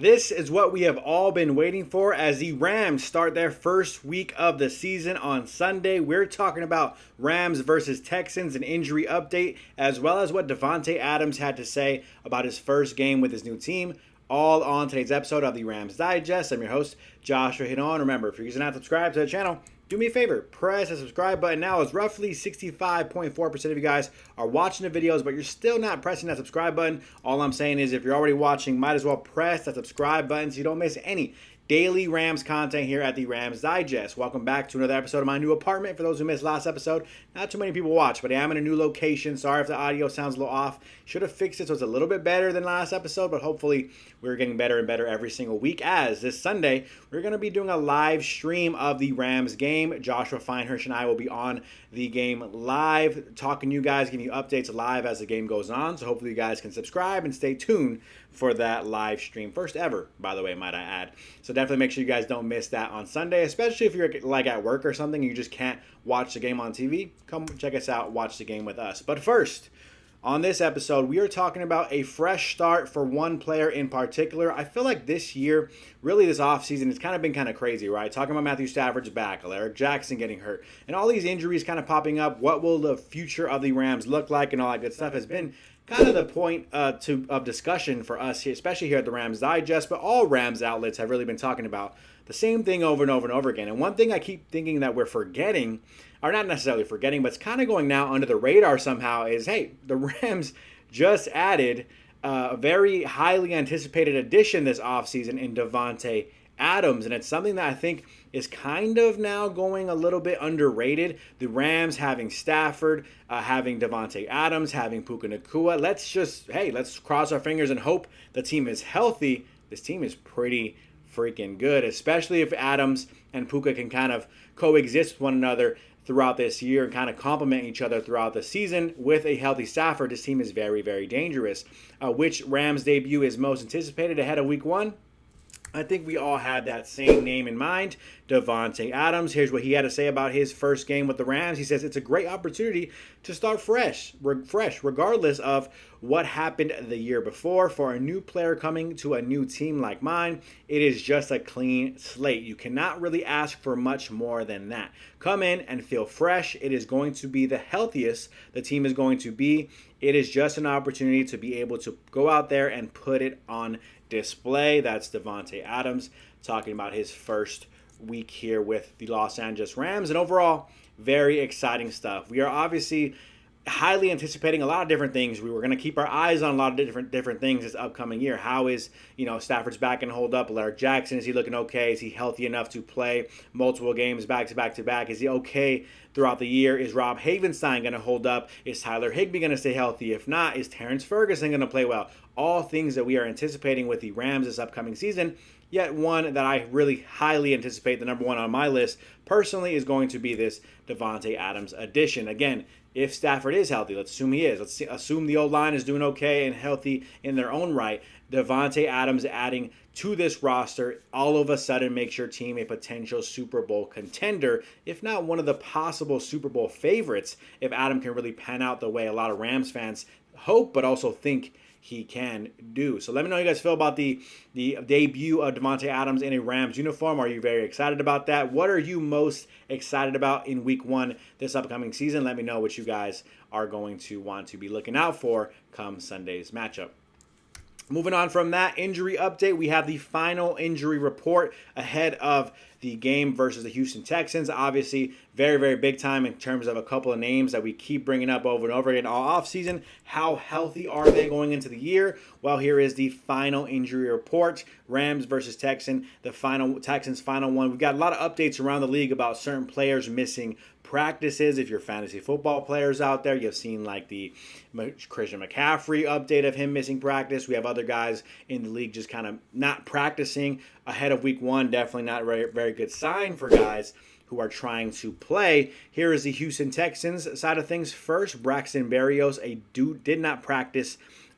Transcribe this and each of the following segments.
This is what we have all been waiting for as the Rams start their first week of the season on Sunday. We're talking about Rams versus Texans, an injury update, as well as what Davante Adams had to say about his first game with his new team. All on today's episode of the Rams Digest. I'm your host, Joshua Giron. Remember, if you're using that, subscribe to the channel. Do me a favor, press the subscribe button now, as roughly 65.4% of you guys are watching the videos, but you're still not pressing that subscribe button. All I'm saying is if you're already watching, might as well press that subscribe button so you don't miss any daily Rams content here at the Rams Digest. Welcome back to another episode of my new apartment. For those who missed last episode, not too many people watch, but I am in a new location. Sorry if the audio sounds a little off. Should have fixed it so it's a little bit better than last episode, but hopefully we're getting better and better every single week. As this Sunday, we're going to be doing a live stream of the Rams game. Joshua Feinhersh and I will be on the game live, talking to you guys, giving you updates live as the game goes on. So hopefully you guys can subscribe and stay tuned for that live stream. First ever, by the way, might I add. So definitely make sure you guys don't miss that on Sunday, especially if you're like at work or something and you just can't watch the game on TV. Come check us out, watch the game with us. But first, on this episode, we are talking about a fresh start for one player in particular. I feel like this year, really this offseason, it's kind of been kind of crazy, right? Talking about Matthew Stafford's back, Eric Jackson getting hurt, and all these injuries kind of popping up. What will the future of the Rams look like and all that good stuff has been kind of the point of discussion for us here, especially here at the Rams Digest, but all Rams outlets have really been talking about the same thing over and over and over again. And one thing I keep thinking that we're forgetting, or not necessarily forgetting, but it's kind of going now under the radar somehow, is, hey, the Rams just added a very highly anticipated addition this offseason in Davante Adams, and it's something that I think is kind of now going a little bit underrated. The Rams having Stafford, having Davante Adams, having Puka Nacua. Let's cross our fingers and hope the team is healthy. This team is pretty freaking good, especially if Adams and Puka can kind of coexist with one another throughout this year and kind of complement each other throughout the season. With a healthy Stafford, this team is very, very dangerous. Which Rams debut is most anticipated ahead of week one? I think we all had that same name in mind, Davante Adams. Here's what he had to say about his first game with the Rams. He says, it's a great opportunity to start fresh, regardless of what happened the year before. For a new player coming to a new team like mine, it is just a clean slate. You cannot really ask for much more than that. Come in and feel fresh. It is going to be the healthiest the team is going to be. It is just an opportunity to be able to go out there and put it on display. That's Davante Adams talking about his first week here with the Los Angeles Rams. And overall, very exciting stuff. We are obviously highly anticipating a lot of different things. We were going to keep our eyes on a lot of different things this upcoming year. How is, Stafford's back and hold up? Eric Jackson, is he looking okay? Is he healthy enough to play multiple games back to back to back? Is he okay throughout the year? Is Rob Havenstein going to hold up? Is Tyler Higbee going to stay healthy? If not, is Terrence Ferguson going to play well? All things that we are anticipating with the Rams this upcoming season. Yet one that I really highly anticipate, the number one on my list personally, is going to be this Davante Adams addition. Again, if Stafford is healthy, let's assume he is. Let's assume the O-line is doing okay and healthy in their own right. Davante Adams adding to this roster all of a sudden makes your team a potential Super Bowl contender, if not one of the possible Super Bowl favorites, if Adam can really pan out the way a lot of Rams fans hope, but also think he can do. So let me know how you guys feel about the debut of Davante Adams in a Rams uniform. Are you very excited about that? What are you most excited about in week one this upcoming season? Let me know what you guys are going to want to be looking out for come Sunday's matchup. Moving on from that injury update, we have the final injury report ahead of the game versus the Houston Texans. Obviously, very, very big time in terms of a couple of names that we keep bringing up over and over again all offseason. How healthy are they going into the year? Well, here is the final injury report. Rams versus Texans, Texans' final one. We've got a lot of updates around the league about certain players missing practices. If you're fantasy football players out there, you've seen like the Christian McCaffrey update of him missing practice. We have other guys in the league just kind of not practicing ahead of week one. Definitely not very, very good sign for guys who are trying to play. Here is the Houston Texans side of things first. Braxton Berrios, did not practice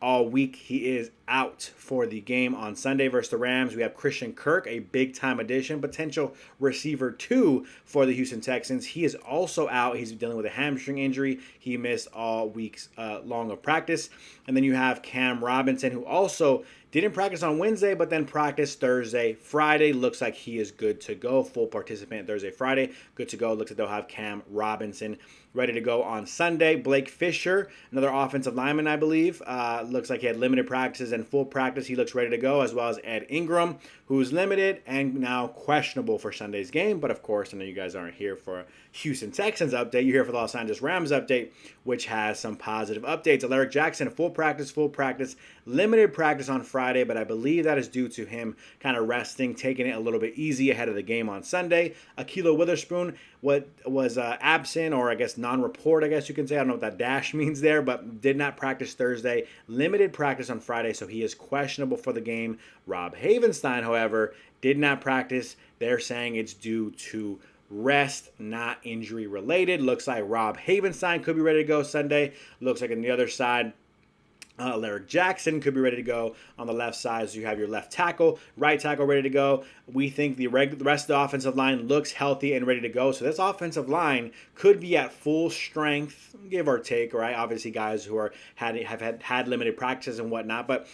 all week. He is out for the game on Sunday versus the Rams. We have Christian Kirk, a big-time addition, potential receiver 2 for the Houston Texans. He is also out. He's dealing with a hamstring injury. He missed all weeks long of practice. And then you have Cam Robinson, who also Didn't practice on Wednesday, but then practiced Thursday, Friday. Looks like he is good to go. Full participant Thursday, Friday. Good to go. Looks like they'll have Cam Robinson ready to go on Sunday. Blake Fisher, another offensive lineman, I believe. Looks like he had limited practices and full practice. He looks ready to go, as well as Ed Ingram, who's limited and now questionable for Sunday's game. But of course, I know you guys aren't here for a Houston Texans update. You're here for the Los Angeles Rams update, which has some positive updates. Alaric Jackson, full practice, limited practice on Friday, but I believe that is due to him kind of resting, taking it a little bit easy ahead of the game on Sunday. Ahkello Witherspoon was absent, or I guess non-report, I guess you can say. I don't know what that dash means there, but did not practice Thursday. Limited practice on Friday, so he is questionable for the game. Rob Havenstein, however, did not practice. They're saying it's due to rest, not injury related. Looks like Rob Havenstein could be ready to go Sunday. Looks like on the other side, Alaric Jackson could be ready to go on the left side. So you have your left tackle, right tackle ready to go. We think the rest of the offensive line looks healthy and ready to go. So this offensive line could be at full strength, give or take, right? Obviously, guys who have had limited practices and whatnot, but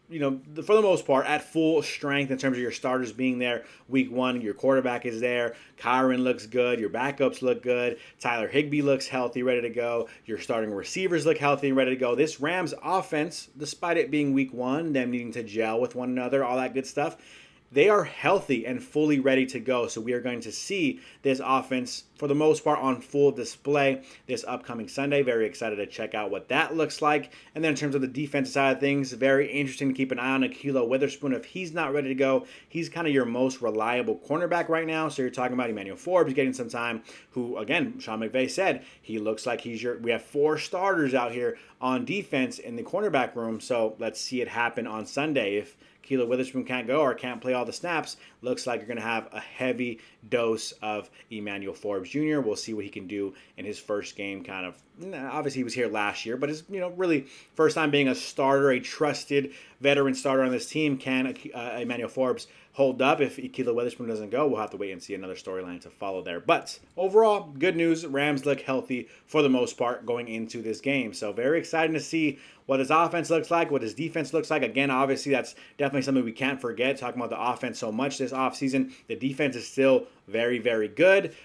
for the most part, at full strength in terms of your starters being there week one. Your quarterback is there. Kyren looks good. Your backups look good. Tyler Higbee looks healthy, ready to go. Your starting receivers look healthy and ready to go. This Rams offense, despite it being week one, them needing to gel with one another, all that good stuff, they are healthy and fully ready to go. So we are going to see this offense, for the most part, on full display this upcoming Sunday. Very excited to check out what that looks like. And then in terms of the defensive side of things, very interesting to keep an eye on Ahkello Witherspoon. If he's not ready to go, he's kind of your most reliable cornerback right now. So you're talking about Emmanuel Forbes getting some time, who, again, Sean McVay said, he looks like we have 4 starters out here on defense in the cornerback room. So let's see it happen on Sunday. If Ahkello Witherspoon can't go or can't play all the snaps, looks like you're going to have a heavy dose of Emmanuel Forbes Jr. We'll see what he can do in his first game. Obviously he was here last year, but his really first time being a starter, a trusted veteran starter on this team. Can Emmanuel Forbes hold up? If Ahkello Witherspoon doesn't go, we'll have to wait and see another storyline to follow there. But overall, good news. Rams look healthy for the most part going into this game. So very exciting to see what his offense looks like, what his defense looks like. Again, obviously, that's definitely something we can't forget, talking about the offense so much this offseason. The defense is still very, very good.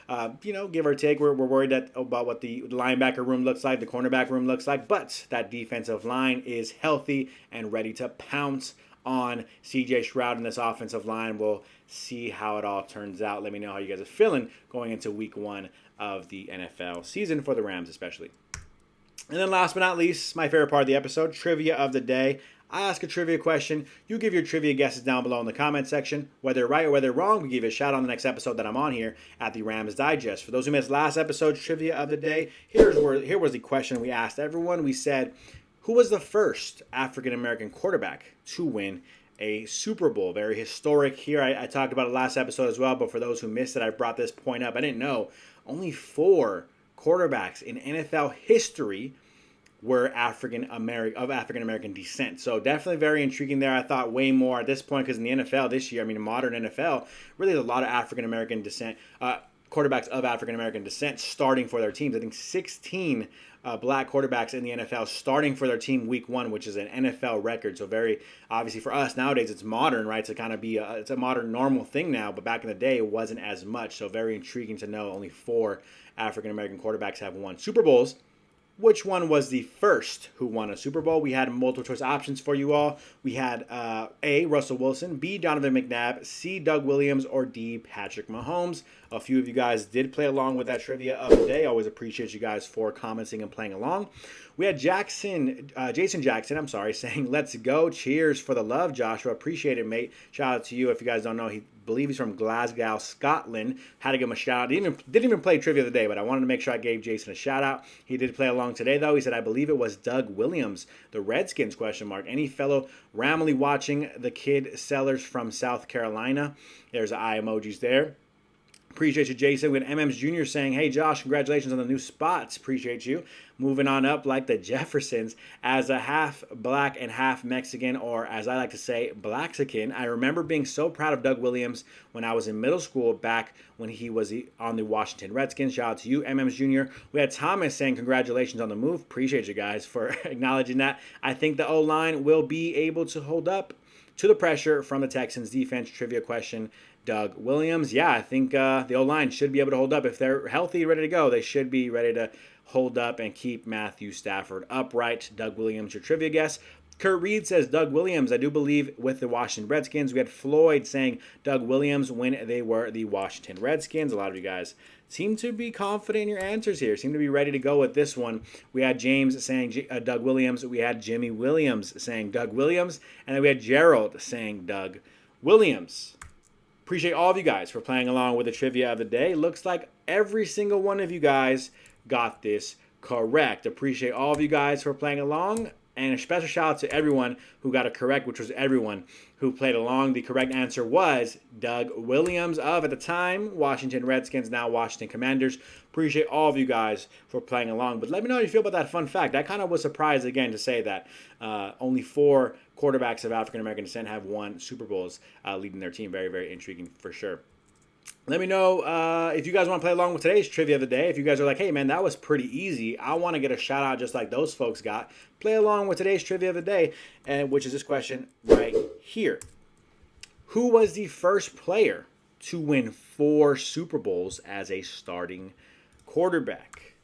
Give or take, we're worried about what the linebacker room looks like, the cornerback room looks like, but that defensive line is healthy and ready to pounce on C.J. Stroud in this offensive line. We'll see how it all turns out. Let me know how you guys are feeling going into week one of the NFL season for the Rams especially. And then last but not least, my favorite part of the episode, trivia of the day. I ask a trivia question. You give your trivia guesses down below in the comment section. Whether right or whether wrong, we give you a shout out on the next episode that I'm on here at the Rams Digest. For those who missed last episode's trivia of the day, here was the question we asked everyone. We said, who was the first African-American quarterback to win a Super Bowl? Very historic here. I talked about it last episode as well, but for those who missed it, I brought this point up. I didn't know. Only 4 quarterbacks in NFL history were African American descent. So definitely very intriguing there. I thought way more at this point, because in the NFL this year, modern NFL, really there's a lot of African American descent, quarterbacks of African American descent starting for their teams. I think 16 black quarterbacks in the NFL starting for their team week one, which is an NFL record. So very obviously for us nowadays, it's modern, right? To kind of be it's a modern normal thing now, but back in the day, it wasn't as much. So very intriguing to know only 4 African American quarterbacks have won Super Bowls. Which one was the first who won a Super Bowl? We had multiple choice options for you all. We had A, Russell Wilson, B, Donovan McNabb, C, Doug Williams, or D, Patrick Mahomes. A few of you guys did play along with that trivia of the day. Always appreciate you guys for commenting and playing along. We had Jason Jackson, saying, let's go. Cheers for the love, Joshua. Appreciate it, mate. Shout out to you. If you guys don't know, he believe he's from Glasgow, Scotland. Had to give him a shout out. Didn't even play trivia of the day, but I wanted to make sure I gave Jason a shout out. He did play along today, though. He said, I believe it was Doug Williams, the Redskins, ? Any fellow Ramley watching the kid sellers from South Carolina? There's eye emojis there. Appreciate you, Jason. We had MM's Jr. saying, hey, Josh, congratulations on the new spots. Appreciate you. Moving on up like the Jeffersons as a half black and half Mexican, or as I like to say, Blaxican. I remember being so proud of Doug Williams when I was in middle school back when he was on the Washington Redskins. Shout out to you, MM's Jr. We had Thomas saying congratulations on the move. Appreciate you guys for acknowledging that. I think the O-line will be able to hold up to the pressure from the Texans defense. Trivia question. Doug Williams. Yeah, I think the O-line should be able to hold up. If they're healthy, ready to go, they should be ready to hold up and keep Matthew Stafford upright. Doug Williams, your trivia guess. Kurt Reed says Doug Williams, I do believe, with the Washington Redskins. We had Floyd saying Doug Williams when they were the Washington Redskins. A lot of you guys seem to be confident in your answers here. Seem to be ready to go with this one. We had James saying Doug Williams. We had Jimmy Williams saying Doug Williams. And then we had Gerald saying Doug Williams. Appreciate all of you guys for playing along with the trivia of the day. Looks like every single one of you guys got this correct. Appreciate all of you guys for playing along. And a special shout out to everyone who got it correct, which was everyone who played along. The correct answer was Doug Williams of, at the time, Washington Redskins, now Washington Commanders. Appreciate all of you guys for playing along. But let me know how you feel about that fun fact. I kind of was surprised, again, to say that only 4 quarterbacks of African-American descent have won Super Bowls leading their team. Very, very intriguing for sure. Let me know if you guys want to play along with today's trivia of the day. If you guys are like, hey, man, that was pretty easy. I want to get a shout out just like those folks got. Play along with today's trivia of the day, which is this question right here. Who was the first player to win 4 Super Bowls as a starting quarterback?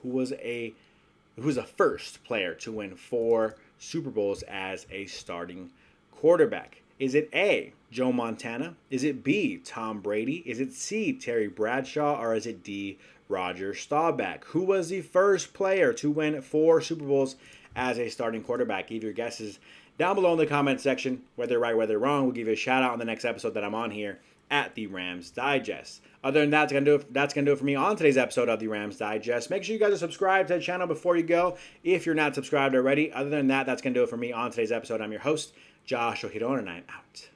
Who was the first player to win 4 Super Bowls as a starting quarterback? Is it A, Joe Montana? Is it B, Tom Brady? Is it C, Terry Bradshaw? Or is it D, Roger Staubach? Who was the first player to win 4 Super Bowls as a starting quarterback? Give your guesses down below in the comment section. Whether right, whether wrong, we'll give you a shout out on the next episode that I'm on here at the Rams Digest. Other than that, that's gonna do it for me on today's episode of the Rams Digest. Make sure you guys are subscribed to the channel before you go if you're not subscribed already. Other than that, that's gonna do it for me on today's episode. I'm your host, Josh Giron, and I'm out.